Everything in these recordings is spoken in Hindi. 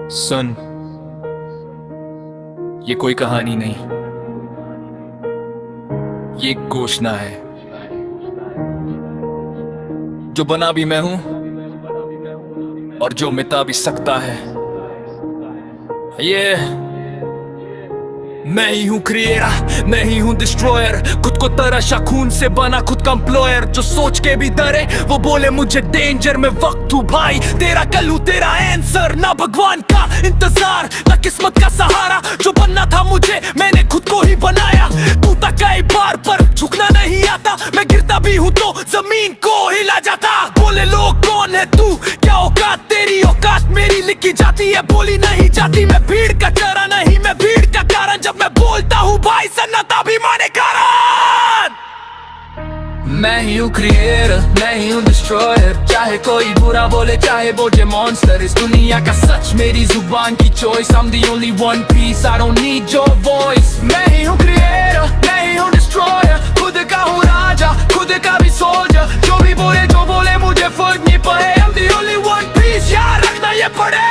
सुन, ये कोई कहानी नहीं, ये एक घोषणा है। जो बना भी मैं हूं और जो मिटा भी सकता है। ये मैं ही हूँ क्रिएटर, मैं ही हूँ डिस्ट्रॉयर। खुद को तराशा, खून से बना खुद का एम्प्लॉयर। जो सोच के भी डरे वो बोले मुझे डेंजर। मैं वक्त हूँ भाई, तेरा कल हूँ तेरा आंसर। ना भगवान का इंतजार, ना किस्मत का सहारा। जो बनना था मुझे मैंने खुद को ही बनाया। टूटा कई बार पर झुकना नहीं आता। मैं गिरता भी हूँ तो जमीन को हिला जाता। बोले लोग कौन है तू, क्या औकात तेरी, औकात मेरी लिखी जाती है बोली नहीं जाती। मैं भीड़ का चरा नहीं, मैं भीड़ का कारण। जब मैं बोलता हूँ भाई सन्नाटा भी माने कारण। मैं ही हूँ क्रिएटर, मैं ही हूँ डिस्ट्रॉयर। चाहे कोई बुरा बोले, चाहे बोले मॉन्स्टर। इस दुनिया का सच मेरी जुबान की choice. I'm the only one piece, I don't need your voice। मैं ही हूँ क्रिएटर, मैं ही हूँ डिस्ट्रॉयर। खुद का हूँ राजा, खुद का भी सोल्जर। जो भी बोले मुझे फर्क नहीं पड़े। I'm the only one piece, याद रखना ये पड़े।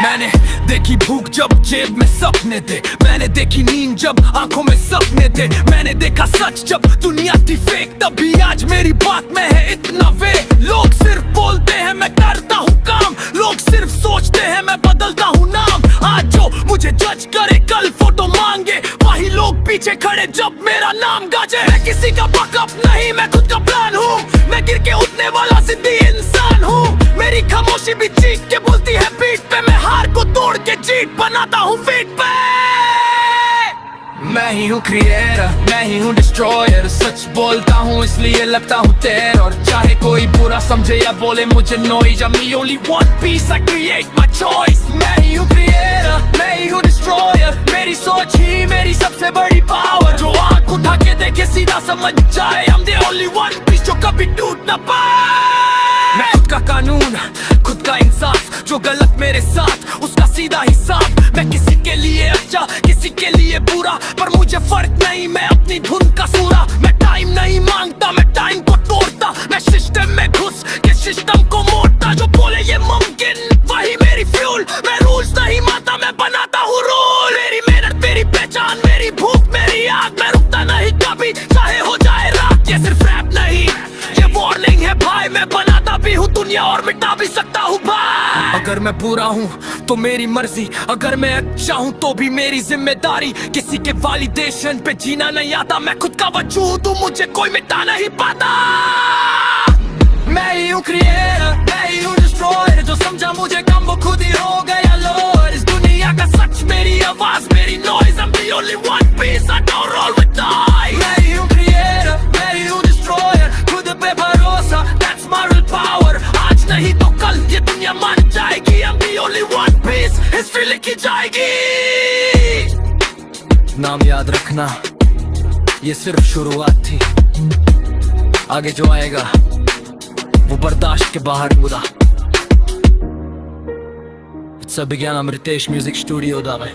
मैंने देखी भूख जब जेब में सपने थे। मैंने देखी नींद जब आंखों में सपने थे। मैंने देखा सच जब दुनिया थी फेक। तभी आज मेरी बात में है इतना वे। लोग सिर्फ बोलते हैं मैं करता हूँ काम। लोग सिर्फ सोचते हैं मैं बदलता हूँ नाम। आज जो मुझे जज करे कल फोटो मांगे, वही लोग पीछे खड़े जब मेरा नाम गाजे। मैं किसी का बैकअप नहीं, मैं खुद का प्लान हूँ। मैं गिर के उठने वाला जिद्दी इंसान हूँ। मेरी खामोशी भी चीख के बोलती है पीठ पे। मैं हार को तोड़ के जीत बनाता हूँ फीट पे। मैं ही हूँ क्रिएटर, मैं ही हूँ डिस्ट्रॉयर। सच बोलता हूँ इसलिए लगता हूँ टेरर। चाहे कोई बुरा समझे या बोले मुझे noise. I'm the only one piece, I create my choice। मैं ही हूँ क्रिएटर, मैं ही हूँ डिस्ट्रॉयर। मेरी सोच ही मेरी सबसे बड़ी पावर। जो आँख उठा के देखे सीधा समझ जाए। I'm the only one piece जो कभी टूट ना पाए। मैं खुद का कानून, खुद का इंसाफ। जो गलत मेरे साथ उसका सीधा हिसाब। मैं किसी के लिए अच्छा, किसी के लिए बुरा, पर मुझे फर्क नहीं, मैं अपनी धुन का सूरा। मैं टाइम नहीं मांगता, मैं टाइम को तोड़ता। मैं सिस्टम में घुस के सिस्टम को मोड़ता। जो बोले ये मुमकिन वही मेरी फ्यूल। मैं रूल्स नहीं मानता, मैं बनाता हूँ रूल। मेरी मेहनत मेरी पहचान, मेरी भूख मेरी आग। मैं रुकता नहीं कभी चाहे हो जाए रात। ये सिर्फ रैप नहीं, ये वार्निंग है भाई। मैं बनाता भी हूँ दुनिया और मिटा भी सकता हूँ भाई। अगर मैं बुरा हूँ तो मेरी मर्जी, अगर मैं अच्छा हूँ तो भी मेरी जिम्मेदारी। किसी के वैलिडेशन पे जीना नहीं आता। मैं खुद का वजूद हूँ, मुझे कोई मिटा नहीं पाता। मैं ही हूँ क्रिएटर, मैं ही हूँ डिस्ट्रॉयर। जो समझा मुझे कम वो खुद ही हो गया लोअर। इस दुनिया का सच मेरी आवाज, मेरी noise. I'm the only one piece, I don't roll with dice। मैं ही हूँ क्रिएटर, मैं ही हूँ डिस्ट्रॉयर। खुद पे भरोसा, that's my real power। आज नहीं तो कल ये दुनिया मान जाएगी। I'm the only one piece, history लिखी जाएगी। नाम याद रखना, ये सिर्फ शुरुआत थी। आगे जो आएगा वो बर्दाश्त के बाहर बुरा। It's a began, I'm Ritesh Music Studio दावे।